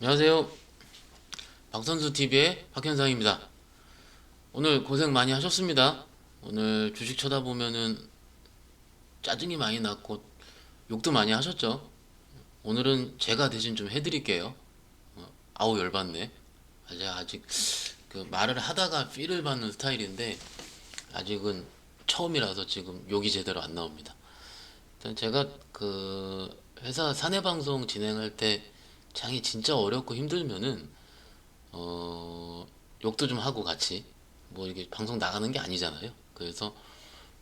안녕하세요. 박선수TV의 박현상입니다. 오늘 고생 많이 하셨습니다. 오늘 주식 쳐다보면은 짜증이 많이 났고 욕도 많이 하셨죠? 오늘은 제가 대신 좀 해드릴게요. 아우 열받네. 아직 그 말을 하다가 필을 받는 스타일인데 아직은 처음이라서 지금 욕이 제대로 안 나옵니다. 일단 제가 그 회사 사내방송 진행할 때 장이 진짜 어렵고 힘들면은 어, 욕도 좀 하고 같이 뭐 이게 방송 나가는 게 아니잖아요. 그래서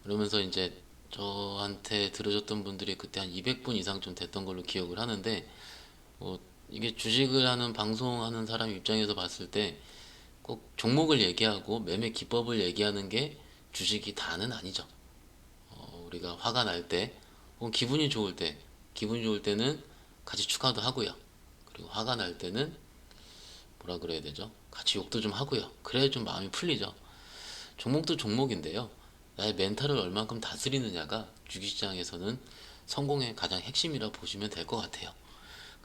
그러면서 이제 저한테 들어줬던 분들이 그때 한 200분 이상 좀 됐던 걸로 기억을 하는데 뭐 이게 주식을 하는 방송하는 사람 입장에서 봤을 때 꼭 종목을 얘기하고 매매 기법을 얘기하는 게 주식이 다는 아니죠. 우리가 화가 날 때 혹은 기분이 좋을 때는 같이 축하도 하고요. 그리고 화가 날 때는 뭐라 그래야 되죠? 같이 욕도 좀 하고요. 그래야 좀 마음이 풀리죠. 종목도 종목인데요. 나의 멘탈을 얼만큼 다스리느냐가 주식시장에서는 성공의 가장 핵심이라 보시면 될 것 같아요.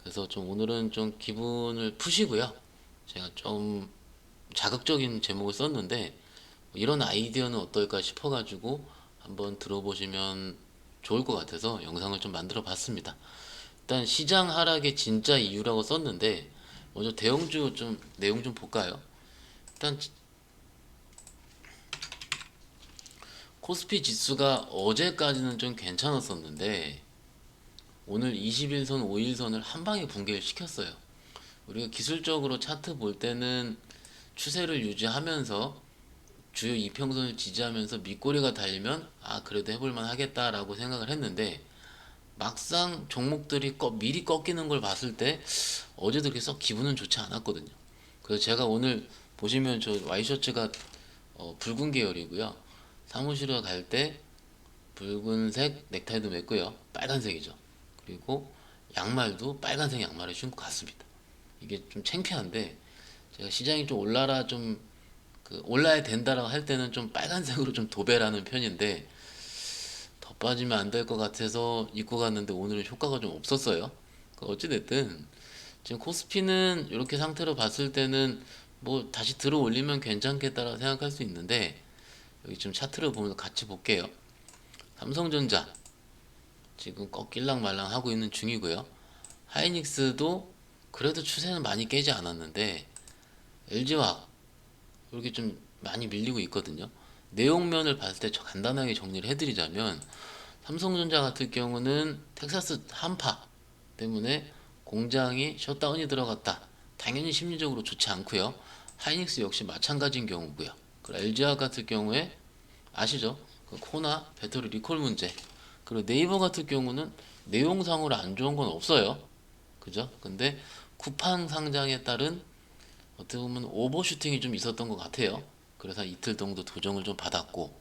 그래서 좀 오늘은 좀 기분을 푸시고요. 제가 좀 자극적인 제목을 썼는데 이런 아이디어는 어떨까 싶어가지고 한번 들어보시면 좋을 것 같아서 영상을 좀 만들어 봤습니다. 일단 시장 하락의 진짜 이유라고 썼는데 먼저 대형주 좀 내용 좀 볼까요? 일단 코스피 지수가 어제까지는 좀 괜찮았었는데 오늘 21선, 5일선을 한 방에 붕괴를 시켰어요. 우리가 기술적으로 차트 볼 때는 추세를 유지하면서 주요 이평선을 지지하면서 밑꼬리가 달리면 그래도 해볼만 하겠다라고 생각을 했는데 막상 종목들이 미리 꺾이는 걸 봤을 때 어제도 그렇게 썩 기분은 좋지 않았거든요. 그래서 제가 오늘 보시면 저 와이셔츠가 붉은 계열이고요. 사무실에 갈 때 붉은색 넥타이도 맸고요. 빨간색이죠. 그리고 양말도 빨간색 양말을 신고 갔습니다. 이게 좀 창피한데 제가 시장이 좀 올라라 좀 올라야 된다라고 할 때는 좀 빨간색으로 좀 도배라는 편인데 더 빠지면 안 될 것 같아서 입고 갔는데 오늘은 효과가 좀 없었어요. 어찌됐든 지금 코스피는 이렇게 상태로 봤을 때는 뭐 다시 들어 올리면 괜찮겠다라고 생각할 수 있는데 여기 좀 차트를 보면서 같이 볼게요. 삼성전자 지금 꺾일랑 말랑 하고 있는 중이고요. 하이닉스도 그래도 추세는 많이 깨지 않았는데 LG화학 이렇게 좀 많이 밀리고 있거든요. 내용면을 봤을 때 간단하게 정리를 해드리자면 삼성전자 같은 경우는 텍사스 한파 때문에 공장이 셧다운이 들어갔다. 당연히 심리적으로 좋지 않고요. 하이닉스 역시 마찬가지인 경우고요. 그리고 LG화학 같은 경우에 아시죠? 그 코나 배터리 리콜 문제. 그리고 네이버 같은 경우는 내용상으로 안 좋은 건 없어요. 그죠? 근데 쿠팡 상장에 따른 어떻게 보면 오버슈팅이 좀 있었던 것 같아요. 그래서 이틀 정도 조정을 좀 받았고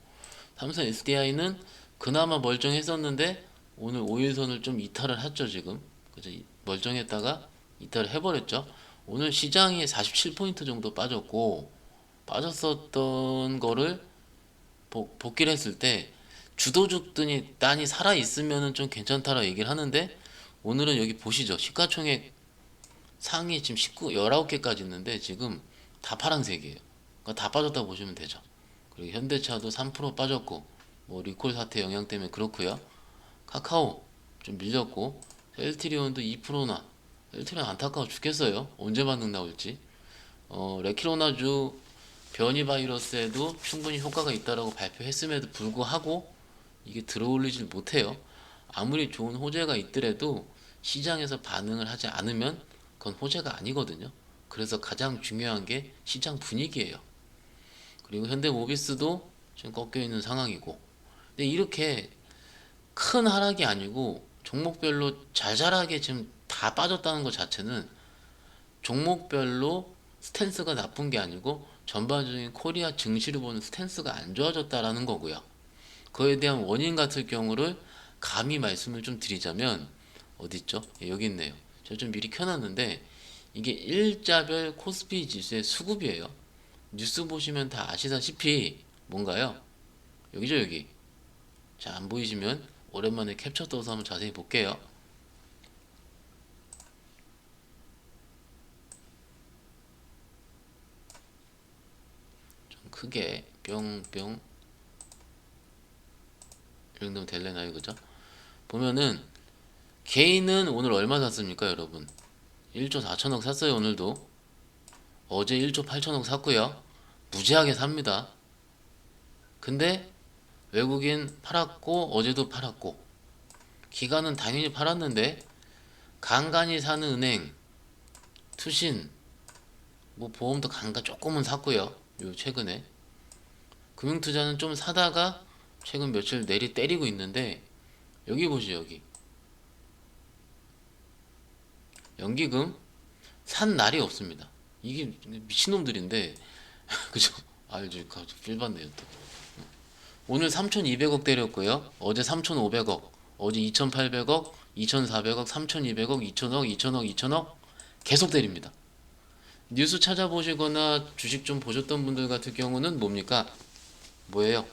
삼성 SDI는 그나마 멀쩡했었는데 오늘 5일선을 좀 이탈을 했죠 지금. 그죠? 멀쩡했다가 이탈을 해버렸죠. 오늘 시장이 47포인트 정도 빠졌고 빠졌었던 거를 복귀를 했을 때 주도주들이 단이 살아 있으면은 좀 괜찮다라고 얘기를 하는데 오늘은 여기 보시죠. 시가총액 상위 지금 19개까지 있는데 지금 다 파란색이에요. 그러니까 다 빠졌다고 보시면 되죠. 그리고 현대차도 3% 빠졌고 뭐 리콜 사태 영향 때문에 그렇고요. 카카오 좀 밀렸고 엘트리온도 2%나 엘트리온 안타까워 죽겠어요. 언제 반등 나올지. 레키로나주 변이 바이러스에도 충분히 효과가 있다라고 발표했음에도 불구하고 이게 들어올리질 못해요. 아무리 좋은 호재가 있더라도 시장에서 반응을 하지 않으면 그건 호재가 아니거든요. 그래서 가장 중요한 게 시장 분위기예요. 그리고 현대모비스도 지금 꺾여 있는 상황이고. 근데 이렇게 큰 하락이 아니고 종목별로 잘잘하게 지금 다 빠졌다는 것 자체는 종목별로 스탠스가 나쁜 게 아니고 전반적인 코리아 증시를 보는 스탠스가 안 좋아졌다라는 거고요. 그에 대한 원인 같은 경우를 감히 말씀을 좀 드리자면 어디 있죠? 예, 여기 있네요. 제가 좀 미리 켜놨는데 이게 일자별 코스피 지수의 수급이에요. 뉴스 보시면 다 아시다시피 뭔가요? 여기죠 여기. 자, 안 보이시면 오랜만에 캡처 떠서 한번 자세히 볼게요. 크게 뿅뿅 이 정도면 될래나요? 그죠? 보면은 개인은 오늘 얼마 샀습니까 여러분? 1조 4천억 샀어요 오늘도. 어제 1조 8천억 샀고요. 무지하게 삽니다. 근데 외국인 팔았고 어제도 팔았고 기관은 당연히 팔았는데 간간히 사는 은행, 투신, 뭐 보험도 간간 조금은 샀고요. 요 최근에 금융투자는 좀 사다가 최근 며칠 내리 때리고 있는데 여기 보시죠 여기 연기금 산 날이 없습니다. 이게 미친놈들인데 그죠? 알지? 필받네요 또. 오늘 3,200억 때렸고요. 어제 3,500억, 어제 2,800억, 2,400억, 3,200억, 2,000억, 2,000억, 2,000억 계속 때립니다. 뉴스 찾아보시거나 주식 좀 보셨던 분들 같은 경우는 뭡니까? 뭐예요?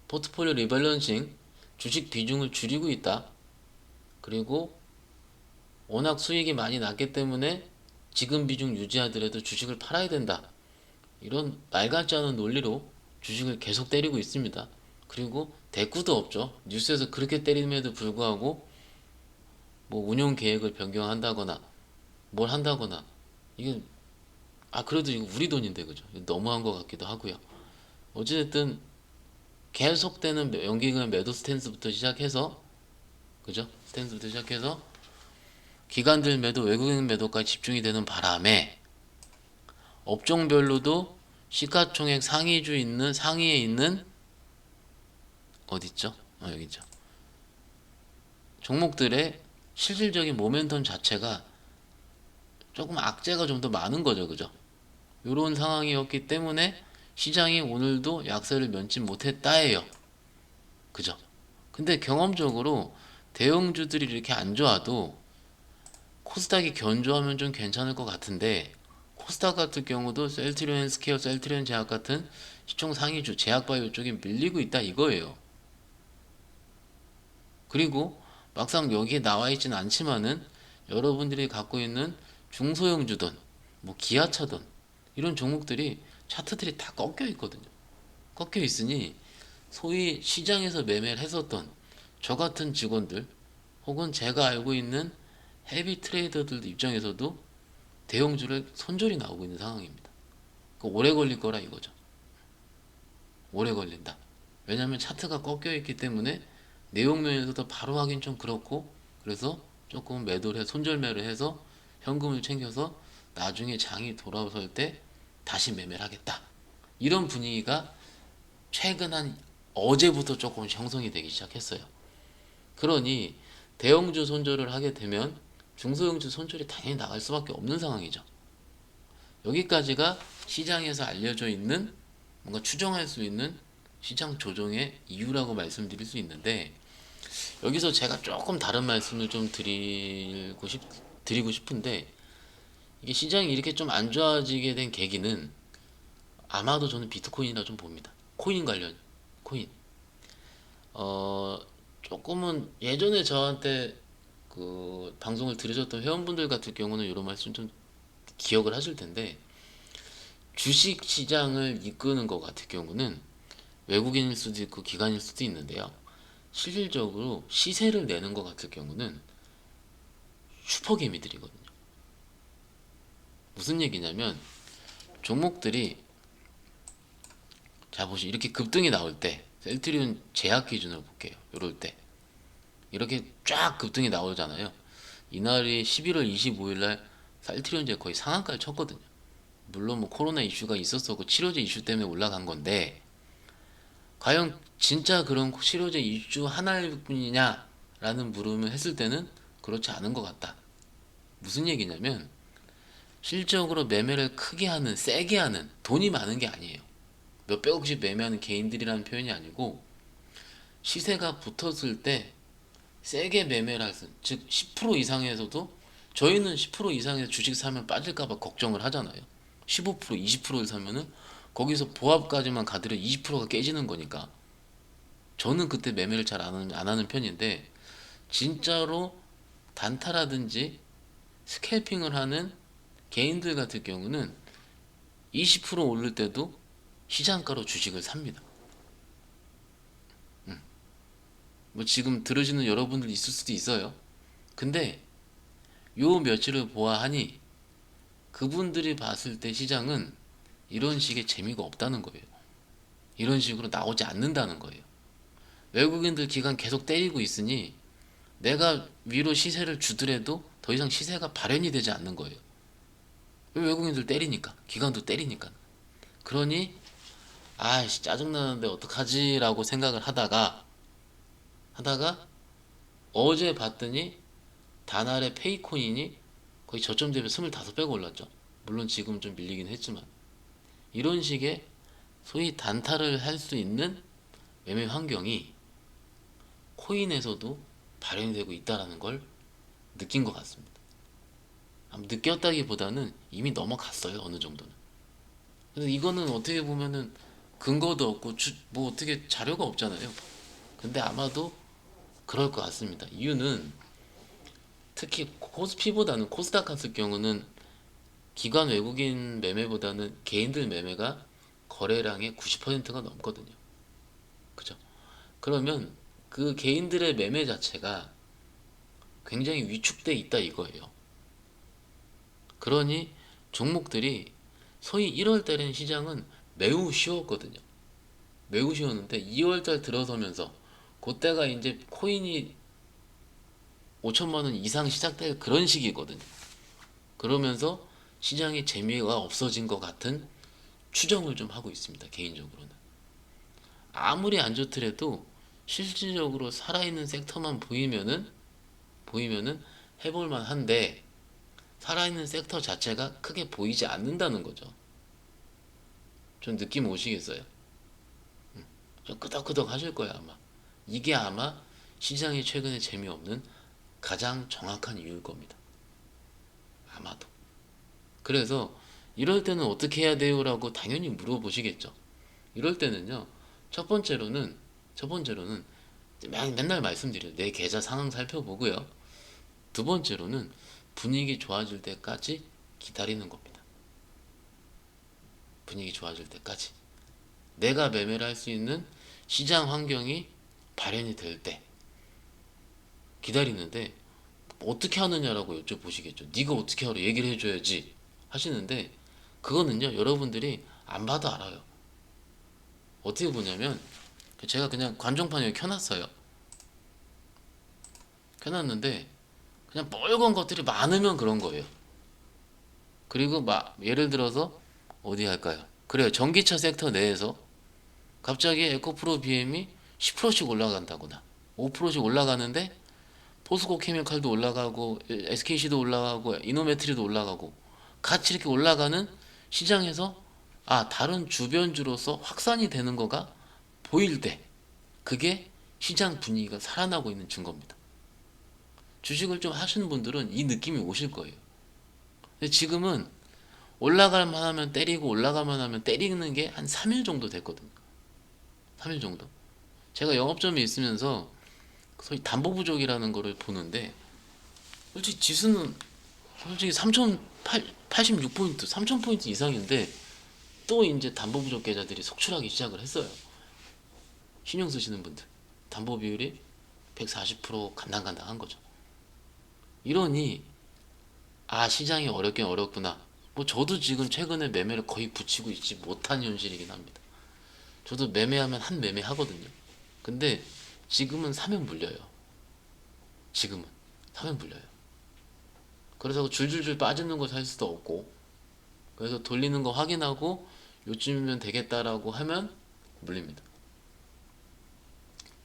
포트폴리오 리밸런싱, 주식 비중을 줄이고 있다. 그리고 워낙 수익이 많이 났기 때문에 지금 비중 유지하더라도 주식을 팔아야 된다. 이런 말 같지 않은 논리로 주식을 계속 때리고 있습니다. 그리고 대꾸도 없죠. 뉴스에서 그렇게 때림에도 불구하고 뭐 운용 계획을 변경한다거나 뭘 한다거나 이게 그래도 이거 우리 돈인데 그죠? 너무한 것 같기도 하고요. 어찌됐든 계속되는 연기금 매도 스탠스부터 시작해서 그죠? 스탠스부터 시작해서 기관들 매도, 외국인 매도까지 집중이 되는 바람에 업종별로도 시가총액 상위주 있는 상위에 있는 어디 있죠? 여기 있죠. 종목들의 실질적인 모멘텀 자체가 조금 악재가 좀 더 많은 거죠, 그죠? 이런 상황이었기 때문에 시장이 오늘도 약세를 면치 못했다예요, 그죠? 근데 경험적으로 대형주들이 이렇게 안 좋아도 코스닥이 견조하면 좀 괜찮을 것 같은데 코스닥 같은 경우도 셀트리온 헬스케어, 셀트리온 제약 같은 시총 상위주 제약바이오 쪽에 밀리고 있다 이거예요. 그리고 막상 여기에 나와 있지는 않지만은 여러분들이 갖고 있는 중소형주든 뭐 기아차든 이런 종목들이 차트들이 다 꺾여 있거든요. 꺾여 있으니 소위 시장에서 매매를 했었던 저 같은 직원들 혹은 제가 알고 있는 헤비 트레이더들 입장에서도 대형주를 손절이 나오고 있는 상황입니다. 오래 걸릴 거라 이거죠. 오래 걸린다. 왜냐하면 차트가 꺾여 있기 때문에 내용 면에서도 바로 하긴 좀 그렇고 그래서 조금 매도를 해 손절매를 해서 현금을 챙겨서 나중에 장이 돌아설 때 다시 매매를 하겠다. 이런 분위기가 최근 한 어제부터 조금씩 형성이 되기 시작했어요. 그러니 대형주 손절을 하게 되면 중소형주 손절이 당연히 나갈 수밖에 없는 상황이죠. 여기까지가 시장에서 알려져 있는 뭔가 추정할 수 있는 시장 조정의 이유라고 말씀드릴 수 있는데 여기서 제가 조금 다른 말씀을 좀 드리고 싶은데 이게 시장이 이렇게 좀 안 좋아지게 된 계기는 아마도 저는 비트코인이라 좀 봅니다. 코인 관련 코인 조금은 예전에 저한테 그 방송을 들으셨던 회원분들 같은 경우는 이런 말씀 좀 기억을 하실 텐데 주식 시장을 이끄는 것 같은 경우는 외국인일 수도 있고 기관일 수도 있는데요. 실질적으로 시세를 내는 것 같은 경우는 슈퍼개미들이거든요. 무슨 얘기냐면 종목들이 자 보시 이렇게 급등이 나올 때 셀트리온 제약 기준으로 볼게요. 요럴 때 이렇게 쫙 급등이 나오잖아요. 이날이 11월 25일 날 셀트리온제 거의 상한가를 쳤거든요. 물론 뭐 코로나 이슈가 있었었고 치료제 이슈 때문에 올라간 건데 과연 진짜 그런 치료제 이슈 하나일 뿐이냐라는 물음을 했을 때는 그렇지 않은 것 같다. 무슨 얘기냐면 실적으로 매매를 크게 하는 세게 하는 돈이 많은 게 아니에요. 몇백억씩 매매하는 개인들이라는 표현이 아니고 시세가 붙었을 때 세게 매매를 하는 즉 10% 이상에서도 저희는 10% 이상에서 주식 사면 빠질까봐 걱정을 하잖아요. 15% 20%를 사면은 거기서 보합까지만 가더라도 20%가 깨지는 거니까 저는 그때 매매를 잘 안 하는 편인데 진짜로 단타라든지 스캘핑을 하는 개인들 같은 경우는 20% 오를 때도 시장가로 주식을 삽니다. 뭐 지금 들으시는 여러분들 있을 수도 있어요. 근데 요 며칠을 보아하니 그분들이 봤을 때 시장은 이런 식의 재미가 없다는 거예요. 이런 식으로 나오지 않는다는 거예요. 외국인들 기관 계속 때리고 있으니 내가 위로 시세를 주더라도 더 이상 시세가 발현이 되지 않는 거예요. 외국인들 때리니까, 기관도 때리니까. 그러니 아이씨 짜증나는데 어떡하지 라고 생각을 하다가 어제 봤더니 다날의 페이코인이 거의 저점 대비 25배가 올랐죠. 물론 지금 좀 밀리긴 했지만 이런 식의 소위 단타를 할 수 있는 매매 환경이 코인에서도 발현이 되고 있다는 걸 느낀 것 같습니다. 느꼈다기보다는 이미 넘어갔어요. 어느 정도는. 근데 이거는 어떻게 보면은 근거도 없고 뭐 어떻게 자료가 없잖아요. 근데 아마도 그럴 것 같습니다. 이유는 특히 코스피보다는 코스닥 같은 경우는 기관 외국인 매매보다는 개인들 매매가 거래량의 90%가 넘거든요. 그죠? 그러면 그 개인들의 매매 자체가 굉장히 위축돼 있다 이거예요. 그러니 종목들이 소위 1월 달엔 시장은 매우 쉬웠거든요. 매우 쉬웠는데 2월 달 들어서면서 그때가 이제 코인이 5천만 원 이상 시작될 그런 시기거든요. 그러면서 시장의 재미가 없어진 것 같은 추정을 좀 하고 있습니다. 개인적으로는. 아무리 안 좋더라도 실질적으로 살아있는 섹터만 보이면은 해볼만 한데 살아있는 섹터 자체가 크게 보이지 않는다는 거죠. 좀 느낌 오시겠어요? 좀 끄덕끄덕 하실 거예요 아마. 이게 아마 시장이 최근에 재미없는 가장 정확한 이유일 겁니다. 아마도. 그래서 이럴 때는 어떻게 해야 돼요? 라고 당연히 물어보시겠죠. 이럴 때는요. 첫 번째로는 맨날 말씀드려요. 내 계좌 상황 살펴보고요. 두 번째로는 분위기 좋아질 때까지 기다리는 겁니다. 분위기 좋아질 때까지. 내가 매매를 할 수 있는 시장 환경이 발현이 될 때 기다리는데 어떻게 하느냐라고 여쭤보시겠죠. 네가 어떻게 하러 얘기를 해줘야지 하시는데 그거는요 여러분들이 안 봐도 알아요. 어떻게 보냐면 제가 그냥 관종판 여기 켜놨어요. 켜놨는데 그냥 뻘건 것들이 많으면 그런 거예요. 그리고 막 예를 들어서 어디 할까요? 그래요. 전기차 섹터 내에서 갑자기 에코프로 BM이 10%씩 올라간다거나 5%씩 올라가는데 포스코 케미칼도 올라가고 SKC도 올라가고 이노메트리도 올라가고 같이 이렇게 올라가는 시장에서 다른 주변주로서 확산이 되는 거가 보일 때 그게 시장 분위기가 살아나고 있는 증거입니다. 주식을 좀 하시는 분들은 이 느낌이 오실 거예요. 근데 지금은 올라갈 만하면 때리고 올라갈 만하면 때리는 게 한 3일 정도 됐거든요. 3일 정도. 제가 영업점에 있으면서 소위 담보 부족이라는 거를 보는데 솔직히 지수는 솔직히 3,086포인트, 3,000포인트 이상인데 또 이제 담보 부족 계좌들이 속출하기 시작을 했어요. 신용 쓰시는 분들. 담보 비율이 140% 간당간당한 거죠. 이러니 시장이 어렵긴 어렵구나. 뭐 저도 지금 최근에 매매를 거의 붙이고 있지 못한 현실이긴 합니다. 저도 매매하면 한 매매 하거든요. 근데 지금은 사면 물려요. 지금은 사면 물려요. 그래서 줄줄줄 빠지는 거 살 수도 없고 그래서 돌리는 거 확인하고 요쯤이면 되겠다라고 하면 물립니다.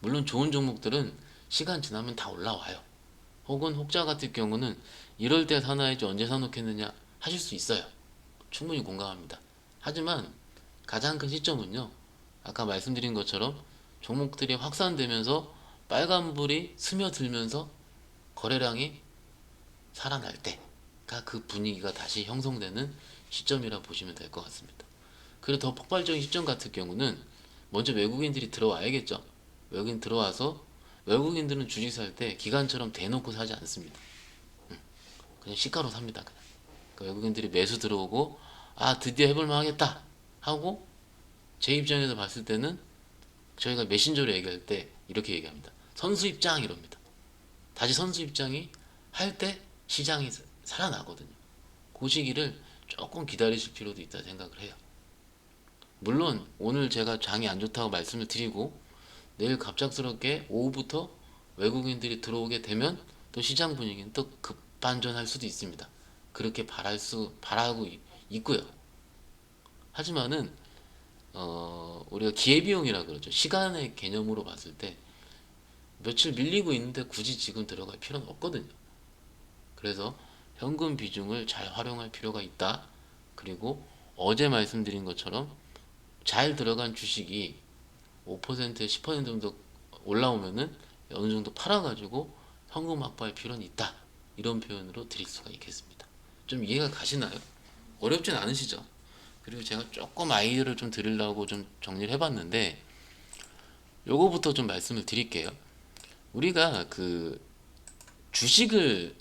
물론 좋은 종목들은 시간 지나면 다 올라와요. 혹은 혹자 같은 경우는 이럴 때 사놔야지 언제 사놓겠느냐 하실 수 있어요. 충분히 공감합니다. 하지만 가장 큰 시점은요. 아까 말씀드린 것처럼 종목들이 확산되면서 빨간불이 스며들면서 거래량이 살아날 때가 그 분위기가 다시 형성되는 시점이라 보시면 될 것 같습니다. 그리고 더 폭발적인 시점 같은 경우는 먼저 외국인들이 들어와야겠죠. 외국인 들어와서 외국인들은 주식 살 때 기관처럼 대놓고 사지 않습니다. 그냥 시가로 삽니다. 그냥. 그러니까 외국인들이 매수 들어오고 아 드디어 해볼만 하겠다 하고, 제 입장에서 봤을 때는 저희가 메신저로 얘기할 때 이렇게 얘기합니다. 선수 입장 이럽니다. 다시 선수 입장이 할 때 시장이 살아나거든요. 그 시기를 조금 기다리실 필요도 있다 생각을 해요. 물론 오늘 제가 장이 안 좋다고 말씀을 드리고 내일 갑작스럽게 오후부터 외국인들이 들어오게 되면 또 시장 분위기는 또 급반전할 수도 있습니다. 그렇게 바라고 있고요. 하지만은 우리가 기회비용이라 그러죠. 시간의 개념으로 봤을 때 며칠 밀리고 있는데 굳이 지금 들어갈 필요는 없거든요. 그래서 현금 비중을 잘 활용할 필요가 있다. 그리고 어제 말씀드린 것처럼 잘 들어간 주식이 5%에 10% 정도 올라오면은 어느 정도 팔아가지고 현금 확보할 필요는 있다. 이런 표현으로 드릴 수가 있겠습니다. 좀 이해가 가시나요? 어렵진 않으시죠? 그리고 제가 조금 아이디어를 좀 드리려고 좀 정리를 해봤는데 요거부터 좀 말씀을 드릴게요. 우리가 그 주식을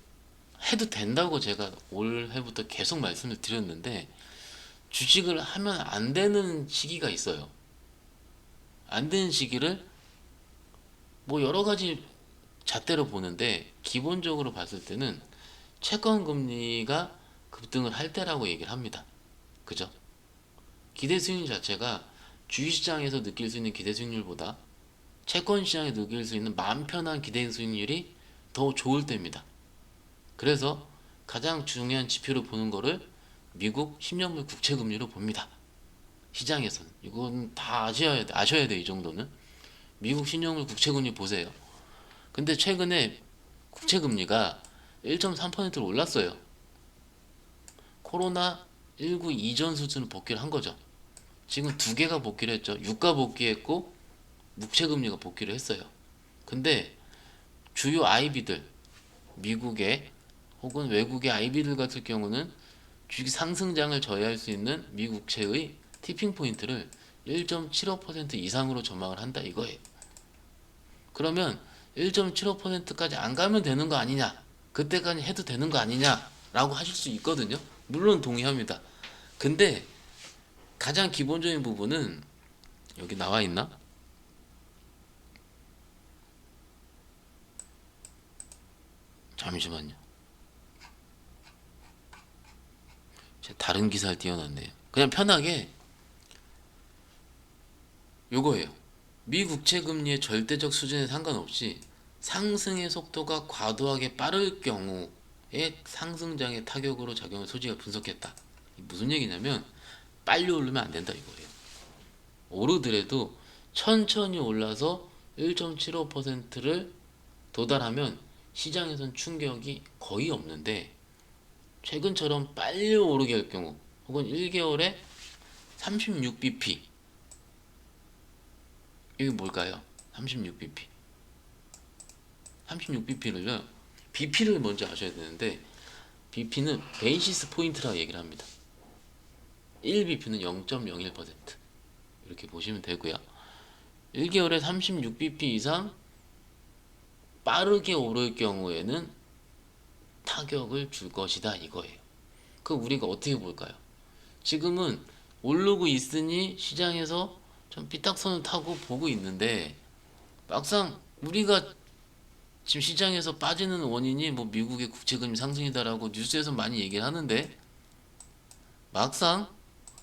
해도 된다고 제가 올해부터 계속 말씀을 드렸는데 주식을 하면 안 되는 시기가 있어요. 안 되는 시기를 뭐 여러 가지 잣대로 보는데 기본적으로 봤을 때는 채권 금리가 급등을 할 때라고 얘기를 합니다. 그죠? 기대 수익률 자체가 주식시장에서 느낄 수 있는 기대 수익률보다 채권 시장에 느낄 수 있는 마음 편한 기대 수익률이 더 좋을 때입니다. 그래서 가장 중요한 지표로 보는 거를 미국 10년물 국채 금리로 봅니다. 시장에서는 이건 다 아셔야 돼. 이 정도는 미국 10년물 국채 금리 보세요. 근데 최근에 국채 금리가 1.3%로 올랐어요. 코로나19 이전 수준을 복귀를 한 거죠. 지금 두 개가 복귀를 했죠. 유가 복귀했고 국채 금리가 복귀를 했어요. 근데 주요 IB들, 미국의 혹은 외국의 IB들 같은 경우는 주식 상승장을 저해할 수 있는 미국채의 티핑 포인트를 1.75% 이상으로 전망을 한다 이거예요. 그러면 1.75%까지 안 가면 되는 거 아니냐? 그때까지 해도 되는 거 아니냐? 라고 하실 수 있거든요. 물론 동의합니다. 근데 가장 기본적인 부분은 여기 나와 있나? 잠시만요. 제가 다른 기사를 띄워놨네요. 그냥 편하게 요거예요. 미 국채 금리의 절대적 수준에 상관없이 상승의 속도가 과도하게 빠를 경우에 상승장의 타격으로 작용할 소지가 분석했다. 무슨 얘기냐면 빨리 오르면 안 된다 이거예요. 오르더라도 천천히 올라서 1.75%를 도달하면 시장에선 충격이 거의 없는데 최근처럼 빨리 오르게 할 경우 혹은 1개월에 36bp 이게 뭘까요? 36bp 36bp를요 bp를 먼저 아셔야 되는데 bp는 베이시스 포인트라고 얘기를 합니다. 1bp는 0.01% 이렇게 보시면 되고요. 1개월에 36bp 이상 빠르게 오를 경우에는 타격을 줄 것이다 이거예요. 그 우리가 어떻게 볼까요? 지금은 오르고 있으니 시장에서 좀 삐딱선을 타고 보고 있는데 막상 우리가 지금 시장에서 빠지는 원인이 뭐 미국의 국채금리 상승이다라고 뉴스에서 많이 얘기를 하는데 막상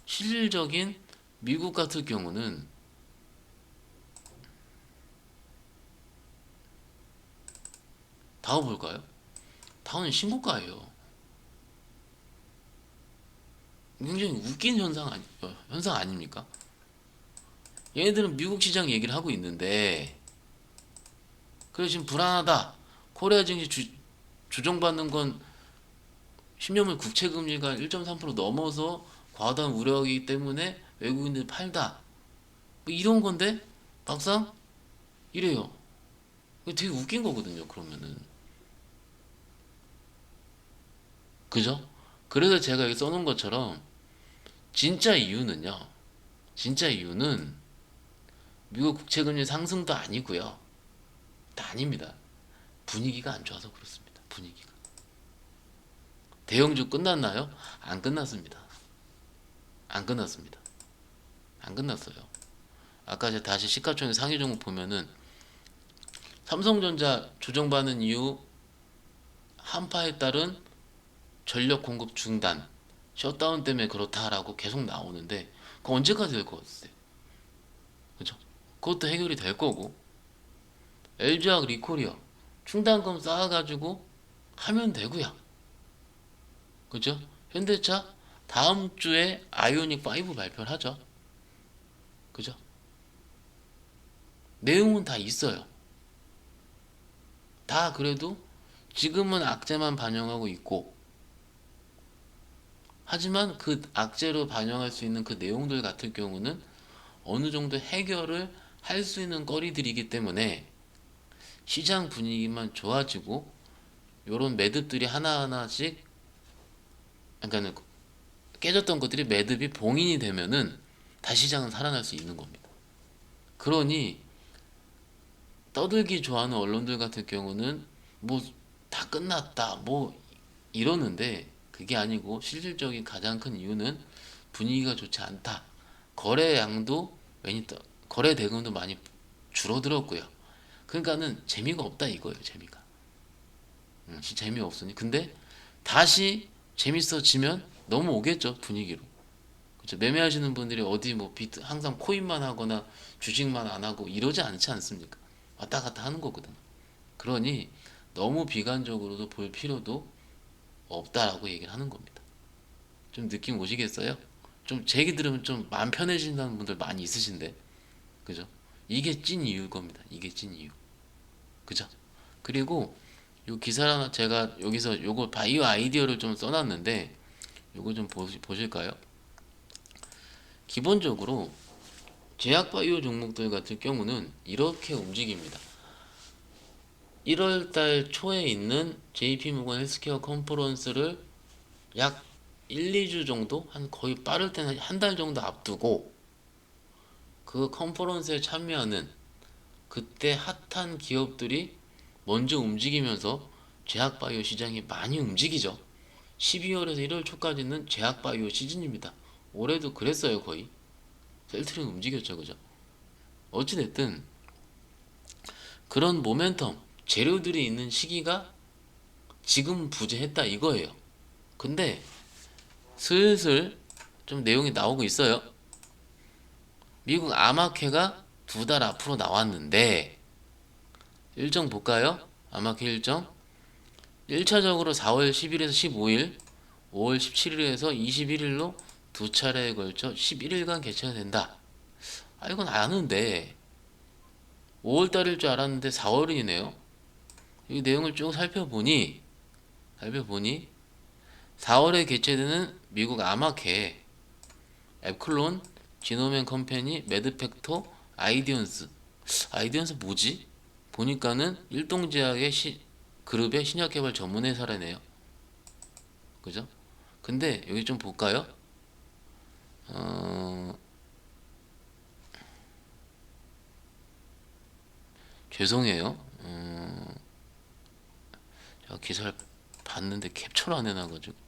실질적인 미국 같은 경우는 다우 볼까요? 다우는 신고가예요. 굉장히 웃긴 현상 아닙니까? 얘네들은 미국 시장 얘기를 하고 있는데 그래 지금 불안하다. 코리아 증시 조정받는 건 10년물 국채 금리가 1.3% 넘어서 과다한 우려이기 때문에 외국인들이 팔다. 뭐 이런 건데 막상 이래요. 되게 웃긴 거거든요. 그러면은 그죠? 그래서 제가 여기 써놓은 것처럼 진짜 이유는요. 진짜 이유는 미국 국채 금리 상승도 아니고요. 다 아닙니다. 분위기가 안 좋아서 그렇습니다. 분위기가. 대형주 끝났나요? 안 끝났습니다. 안 끝났습니다. 안 끝났어요. 아까 제가 다시 시가총액 상위 종목 보면은 삼성전자 조정받는 이유 한파에 따른 전력 공급 중단, 셧다운 때문에 그렇다라고 계속 나오는데 그거 언제까지 될 것 같으세요? 그죠? 그것도 해결이 될 거고 LG화학 리콜이요. 충당금 쌓아가지고 하면 되고요. 그죠? 현대차 다음 주에 아이오닉 5 발표를 하죠. 그죠? 내용은 다 있어요. 다 그래도 지금은 악재만 반영하고 있고 하지만 그 악재로 반영할 수 있는 그 내용들 같은 경우는 어느 정도 해결을 할 수 있는 거리들이기 때문에 시장 분위기만 좋아지고 요런 매듭들이 하나하나씩 그러니까 깨졌던 것들이 매듭이 봉인이 되면은 다시 시장은 살아날 수 있는 겁니다. 그러니 떠들기 좋아하는 언론들 같은 경우는 뭐 다 끝났다 뭐 이러는데 그게 아니고 실질적인 가장 큰 이유는 분위기가 좋지 않다. 거래량도 거래 대금도 많이 줄어들었고요. 그러니까는 재미가 없다 이거예요. 재미가. 재미없으니 근데 다시 재밌어지면 넘어오겠죠 분위기로. 그렇죠. 매매하시는 분들이 어디 뭐 비트 항상 코인만 하거나 주식만 안 하고 이러지 않지 않습니까? 왔다 갔다 하는 거거든. 그러니 너무 비관적으로도 볼 필요도 없다라고 얘기를 하는 겁니다. 좀 느낌 오시겠어요? 좀 제 얘기 들으면 좀 마음 편해진다는 분들 많이 있으신데, 그죠? 이게 찐 이유일 겁니다. 이게 찐 이유. 그죠? 그리고 요 기사랑 제가 여기서 요거 바이오 아이디어를 좀 써놨는데, 요거 좀 보실까요? 기본적으로 제약 바이오 종목들 같은 경우는 이렇게 움직입니다. 1월달 초에 있는 JP모건 헬스케어 컨퍼런스를 약 1, 2주 정도 한 거의 빠를 때는 한 달 정도 앞두고 그 컨퍼런스에 참여하는 그때 핫한 기업들이 먼저 움직이면서 제약바이오 시장이 많이 움직이죠. 12월에서 1월 초까지는 제약바이오 시즌입니다. 올해도 그랬어요 거의. 셀트리온 움직였죠 그죠. 어찌됐든 그런 모멘텀 재료들이 있는 시기가 지금 부재했다 이거예요. 근데 슬슬 좀 내용이 나오고 있어요. 미국 아마케가 2달 앞으로 나왔는데 일정 볼까요? 아마케 일정 1차적으로 4월 10일에서 15일 5월 17일에서 21일로 두 차례에 걸쳐 11일간 개최가 된다. 아 이건 아는데 5월달일 줄 알았는데 4월이네요. 이 내용을 쭉 살펴보니 4월에 개최되는 미국 아마케, 앱클론, 지노맨 컴퍼니, 매드팩토, 아이디언스 뭐지? 보니까는 일동제약의 그룹의 신약개발 전문 회사라네요. 그죠? 근데 여기 좀 볼까요? 죄송해요. 제가 기사를 봤는데 캡처를 안 해놔가지고.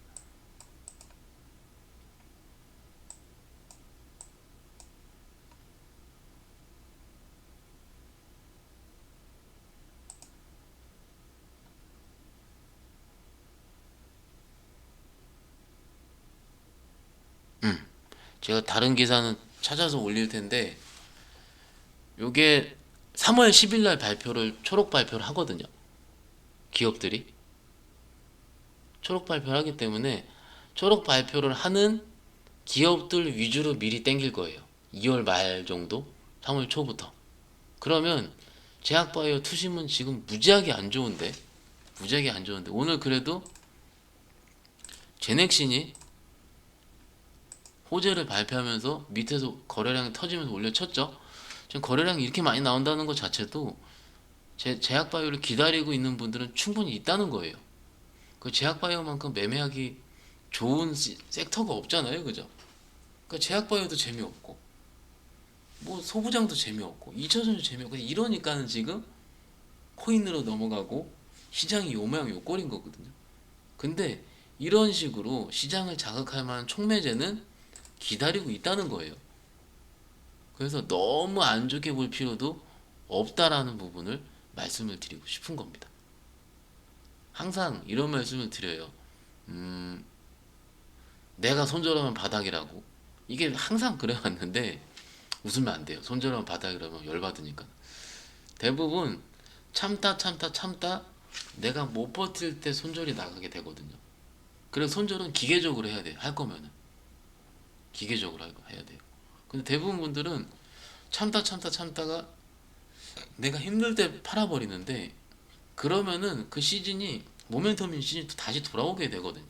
제가 다른 기사는 찾아서 올릴 텐데 요게 3월 10일 날 초록 발표를 하거든요. 기업들이 초록 발표를 하기 때문에 초록 발표를 하는 기업들 위주로 미리 땡길 거예요. 2월 말 정도, 3월 초부터. 그러면 제약바이오 투심은 지금 무지하게 안 좋은데 오늘 그래도 제넥신이 호재를 발표하면서 밑에서 거래량이 터지면서 올려쳤죠. 지금 거래량이 이렇게 많이 나온다는 것 자체도 제약바이오를 기다리고 있는 분들은 충분히 있다는 거예요. 그 제약바이오만큼 매매하기 좋은 섹터가 없잖아요, 그죠? 그러니까 제약바이오도 재미없고, 뭐 소부장도 재미없고, 2차전도 재미없고 이러니까는 지금 코인으로 넘어가고 시장이 요 모양 요 꼴인 거거든요. 근데 이런 식으로 시장을 자극할 만한 촉매제는 기다리고 있다는 거예요. 그래서 너무 안 좋게 볼 필요도 없다라는 부분을 말씀을 드리고 싶은 겁니다. 항상 이런 말씀을 드려요. 음, 내가 손절하면 바닥이라고. 이게 항상 그래왔는데 웃으면 안 돼요. 손절하면 바닥이라면 열받으니까. 대부분 참다 내가 못 버틸 때 손절이 나가게 되거든요. 그래서 손절은 기계적으로 해야 돼요. 할 거면은 기계적으로 해야 돼요. 근데 대부분 분들은 참다가 내가 힘들 때 팔아버리는데, 그러면은 그 시즌이 모멘텀인 시즌이 또 다시 돌아오게 되거든요.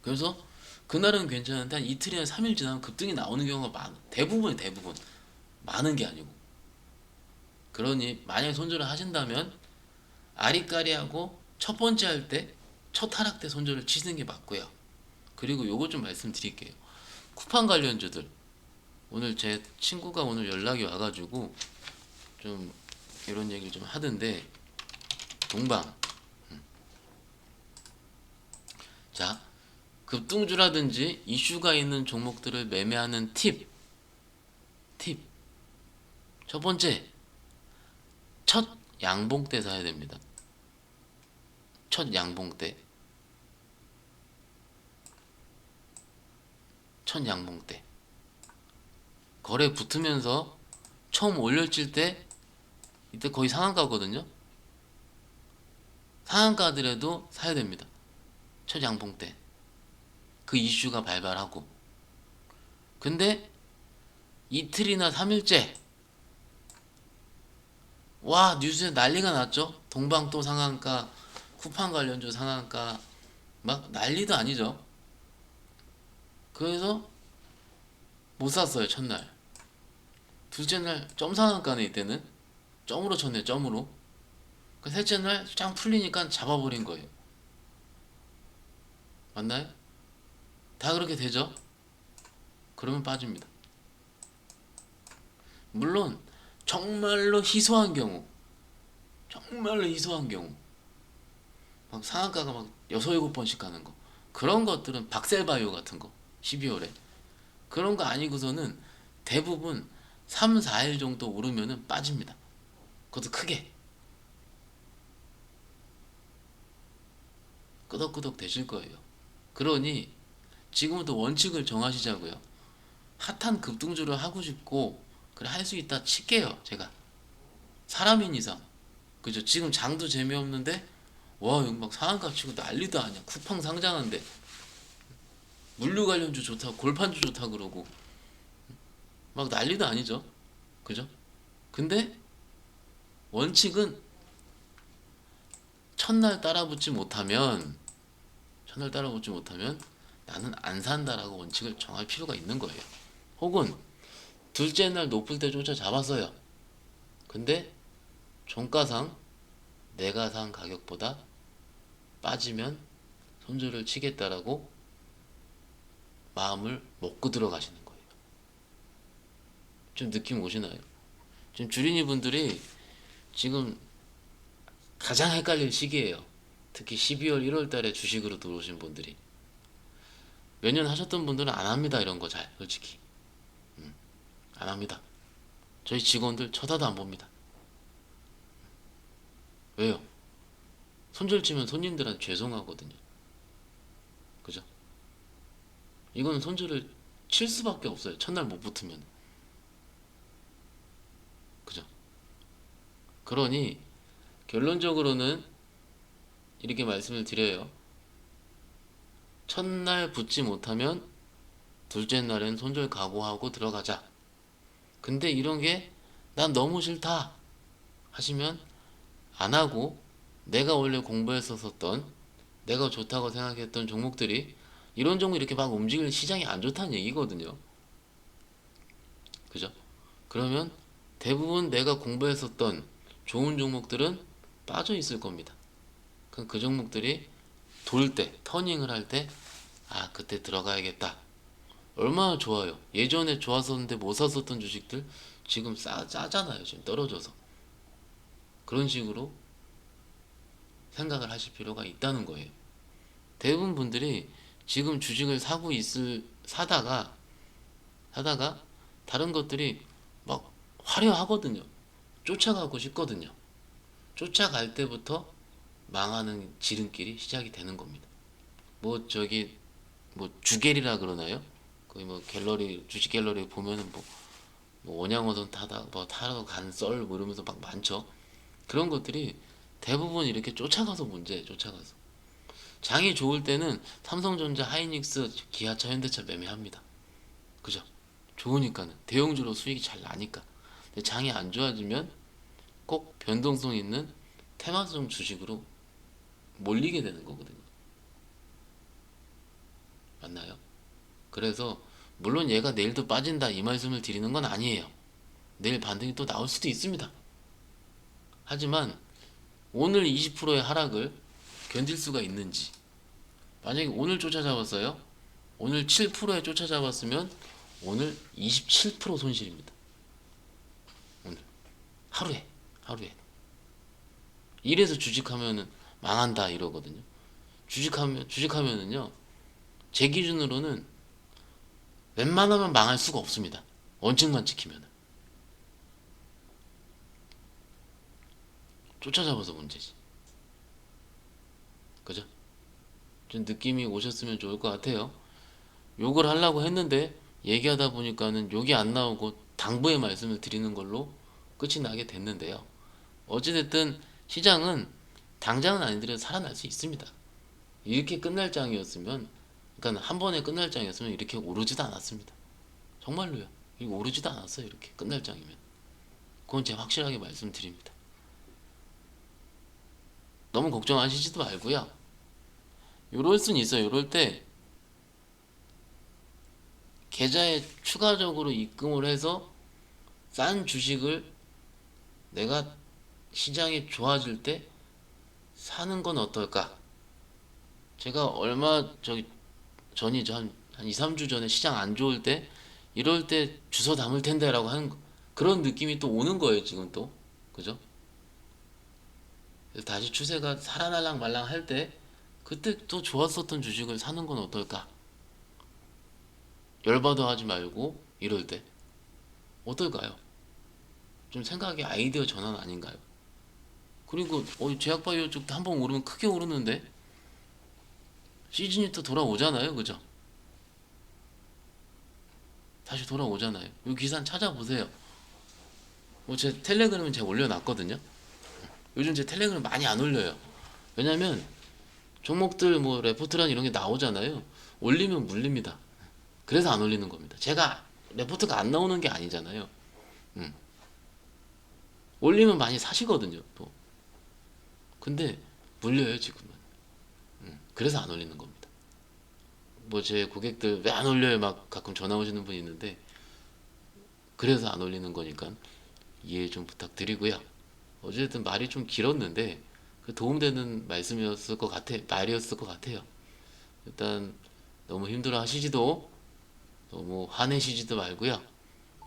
그래서 그날은 괜찮은데 한 이틀이나 3일 지나면 급등이 나오는 경우가 대부분 많은 게 아니고. 그러니 만약에 손절을 하신다면 아리까리하고 첫 번째 할 때, 첫 하락 때 손절을 치는 게 맞고요. 그리고 요거 좀 말씀드릴게요. 쿠팡 관련주들, 오늘 제 친구가 오늘 연락이 와가지고 좀 이런 얘기를 좀 하던데, 동방, 자, 급등주라든지 이슈가 있는 종목들을 매매하는 팁. 첫 번째, 첫 양봉 때 사야 됩니다. 첫 양봉 때. 첫 양봉 때. 거래 붙으면서 처음 올려질 때, 이때 거의 상한가거든요. 상한가들에도 사야 됩니다. 첫 양봉 때. 그 이슈가 발발하고. 근데 이틀이나 3일째, 와, 뉴스에 난리가 났죠. 동방 또 상한가, 쿠팡 관련주 상한가, 막 난리도 아니죠. 그래서 못 샀어요, 첫날. 둘째 날 점 상한가네. 이때는 점으로 쳤네, 점으로. 그 셋째 날 짱 풀리니까 잡아버린 거예요. 맞나요? 다 그렇게 되죠. 그러면 빠집니다. 물론 정말로 희소한 경우, 막 상한가가 막 6, 7번씩 가는 거, 그런 것들은 박셀바이오 같은 거 12월에 그런 거 아니고서는 대부분 3, 4일 정도 오르면은 빠집니다. 그것도 크게 끄덕끄덕 되실 거예요. 그러니 지금부터 원칙을 정하시자고요. 핫한 급등주를 하고 싶고 그래, 할 수 있다 칠게요. 제가 사람인 이상, 그죠? 지금 장도 재미없는데 와, 여기 막 상한가 치고 난리도 아니야. 쿠팡 상장한데 물류 관련주 좋다, 골판주 좋다 그러고 막 난리도 아니죠. 그죠? 근데 원칙은 첫날 따라붙지 못하면 나는 안 산다라고 원칙을 정할 필요가 있는 거예요. 혹은 둘째 날 높을 때 쫓아 잡았어요. 근데 종가상 내가 산 가격보다 빠지면 손절을 치겠다라고 마음을 먹고 들어가시는 거예요. 좀 느낌 오시나요? 지금 주린이 분들이 지금 가장 헷갈릴 시기예요. 특히 12월, 1월 달에 주식으로 들어오신 분들이. 몇 년 하셨던 분들은 안 합니다. 이런 거 잘, 솔직히. 안 합니다. 저희 직원들 쳐다도 안 봅니다. 왜요? 손절 치면 손님들한테 죄송하거든요. 그죠? 이건 손절을 칠 수밖에 없어요. 첫날 못 붙으면. 그죠? 그러니 결론적으로는 이렇게 말씀을 드려요. 첫날 붙지 못하면 둘째 날엔 손절 각오하고 들어가자. 근데 이런 게 난 너무 싫다 하시면 안 하고, 내가 원래 공부했었던, 내가 좋다고 생각했던 종목들이 이런 종목 이렇게 막 움직일 시장이 안 좋다는 얘기거든요. 그죠? 그러면 대부분 내가 공부했었던 좋은 종목들은 빠져 있을 겁니다. 그럼 그 종목들이 돌 때, 터닝을 할 때, 아, 그때 들어가야겠다. 얼마나 좋아요. 예전에 좋았었는데 못 샀었던 주식들 지금 싸잖아요. 지금 떨어져서. 그런 식으로 생각을 하실 필요가 있다는 거예요. 대부분 분들이 지금 주식을 사다가 하다가 다른 것들이 막 화려하거든요. 쫓아가고 싶거든요. 쫓아갈 때부터 망하는 지름길이 시작이 되는 겁니다. 뭐 저기 뭐 주갤이라 그러나요? 거기 뭐 갤러리 주식 갤러리 보면은 뭐 원양어선 타다 뭐 타러 간 썰 뭐 이러면서 막 많죠. 그런 것들이 대부분 이렇게 쫓아가서 문제예요. 쫓아가서 장이 좋을 때는 삼성전자, 하이닉스, 기아차, 현대차 매매합니다. 그죠? 좋으니까는 대형주로 수익이 잘 나니까. 근데 장이 안 좋아지면 꼭 변동성 있는 테마성 주식으로 몰리게 되는 거거든요. 맞나요? 그래서 물론 얘가 내일도 빠진다 이 말씀을 드리는 건 아니에요. 내일 반등이 또 나올 수도 있습니다. 하지만 오늘 20%의 하락을 견딜 수가 있는지, 만약에 오늘 쫓아잡았어요. 오늘 7%에 쫓아잡았으면 오늘 27% 손실입니다. 오늘 하루에 이래서 주식하면은 망한다 이러거든요. 주식하면은요, 제 기준으로는 웬만하면 망할 수가 없습니다. 원칙만 지키면은. 쫓아잡아서 문제지. 그죠? 좀 느낌이 오셨으면 좋을 것 같아요. 욕을 하려고 했는데 얘기하다 보니까는 욕이 안 나오고 당부의 말씀을 드리는 걸로 끝이 나게 됐는데요. 어찌됐든 시장은 당장은 아니더라도 살아날 수 있습니다. 이렇게 끝날 장이었으면, 그러니까 한 번에 끝날 장이었으면 이렇게 오르지도 않았습니다. 정말로요. 이거 오르지도 않았어요. 이렇게 끝날 장이면. 그건 제가 확실하게 말씀드립니다. 너무 걱정하시지도 말고요. 요럴 순 있어요. 요럴 때 계좌에 추가적으로 입금을 해서 싼 주식을 내가 시장이 좋아질 때 사는 건 어떨까? 제가 얼마 전이죠. 한 2, 3주 전에 시장 안 좋을 때 이럴 때 주워 담을 텐데라고 하는 그런 느낌이 또 오는 거예요, 지금 또. 그죠? 그래서 다시 추세가 살아날랑 말랑 할 때 그때 또 좋았었던 주식을 사는 건 어떨까? 열받아 하지 말고 이럴 때 어떨까요? 좀 생각의 아이디어 전환 아닌가요? 그리고 제약바이오 쪽도 한번 오르면 크게 오르는데 시즌이 또 돌아오잖아요, 그죠? 다시 돌아오잖아요. 이 기사 찾아보세요. 뭐 제 텔레그램은 제가 올려놨거든요. 요즘 제 텔레그램 많이 안 올려요. 왜냐면 종목들 뭐 레포트란 이런 게 나오잖아요. 올리면 물립니다. 그래서 안 올리는 겁니다. 제가 레포트가 안 나오는 게 아니잖아요. 음. 올리면 많이 사시거든요. 또. 근데 물려요 지금은. 그래서 안 올리는 겁니다. 뭐 제 고객들 왜 안 올려요? 막 가끔 전화 오시는 분이 있는데 그래서 안 올리는 거니까 이해 좀 부탁드리고요. 어쨌든 말이 좀 길었는데 그 도움되는 말이었을 것 같아요. 일단 너무 힘들어 하시지도 너무 화내시지도 말고요.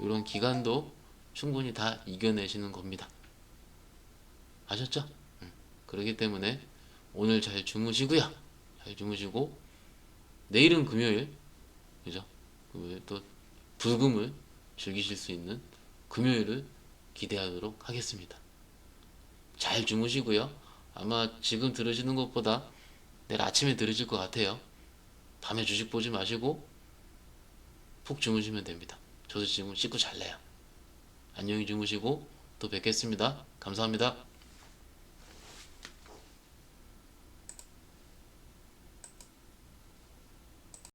이런 기간도 충분히 다 이겨내시는 겁니다. 아셨죠? 그렇기 때문에 오늘 잘 주무시고요. 잘 주무시고 내일은 금요일, 그죠? 금요일 또 불금을 즐기실 수 있는 금요일을 기대하도록 하겠습니다. 잘 주무시고요. 아마 지금 들으시는 것보다 내일 아침에 들으실 것 같아요. 밤에 주식 보지 마시고 푹 주무시면 됩니다. 저도 지금 씻고 잘래요. 안녕히 주무시고 또 뵙겠습니다. 감사합니다.